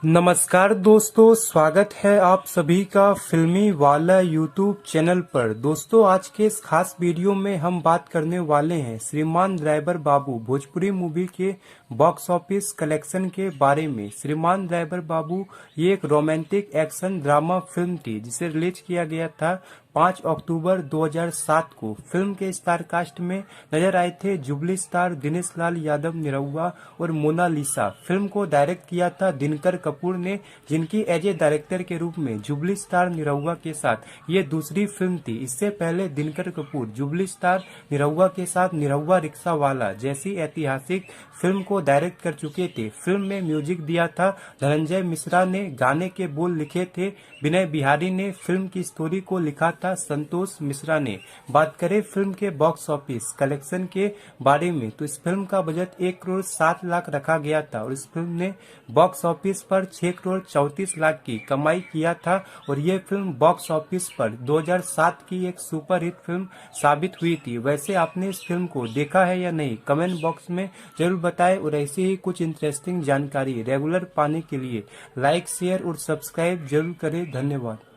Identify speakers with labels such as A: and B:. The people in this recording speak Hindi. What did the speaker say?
A: नमस्कार दोस्तों, स्वागत है आप सभी का फिल्मी वाला यूट्यूब चैनल पर। दोस्तों, आज के इस खास वीडियो में हम बात करने वाले हैं श्रीमान ड्राइवर बाबू भोजपुरी मूवी के बॉक्स ऑफिस कलेक्शन के बारे में। श्रीमान ड्राइवर बाबू ये एक रोमांटिक एक्शन ड्रामा फिल्म थी जिसे रिलीज किया गया था 5 अक्टूबर 2007 को। फिल्म के स्टार कास्ट में नजर आए थे जुबली स्टार दिनेश लाल यादव निरहुआ और मोनालिसा। फिल्म को डायरेक्ट किया था दिनकर कपूर ने, जिनकी एज ए डायरेक्टर के रूप में जुबली स्टार निरहुआ के साथ ये दूसरी फिल्म थी। इससे पहले दिनकर कपूर जुबली स्टार निरहुआ के साथ निरहुआ रिक्शा वाला जैसी ऐतिहासिक फिल्म को डायरेक्ट कर चुके थे। फिल्म में म्यूजिक दिया था धनंजय मिश्रा ने, गाने के बोल लिखे थे विनय बिहारी ने, फिल्म की स्टोरी को लिखा था संतोष मिश्रा ने। बात करें फिल्म के बॉक्स ऑफिस कलेक्शन के बारे में तो इस फिल्म का बजट 1 करोड़ 7 लाख रखा गया था और इस फिल्म ने बॉक्स ऑफिस पर 6 करोड़ 34 लाख की कमाई किया था और ये फिल्म बॉक्स ऑफिस पर 2007 की एक सुपरहिट फिल्म साबित हुई थी। वैसे आपने इस फिल्म को देखा है या नहीं, कमेंट बॉक्स में जरूर बताएं और ऐसी ही कुछ इंटरेस्टिंग जानकारी रेगुलर पाने के लिए लाइक, शेयर और सब्सक्राइब जरूर करें। धन्यवाद।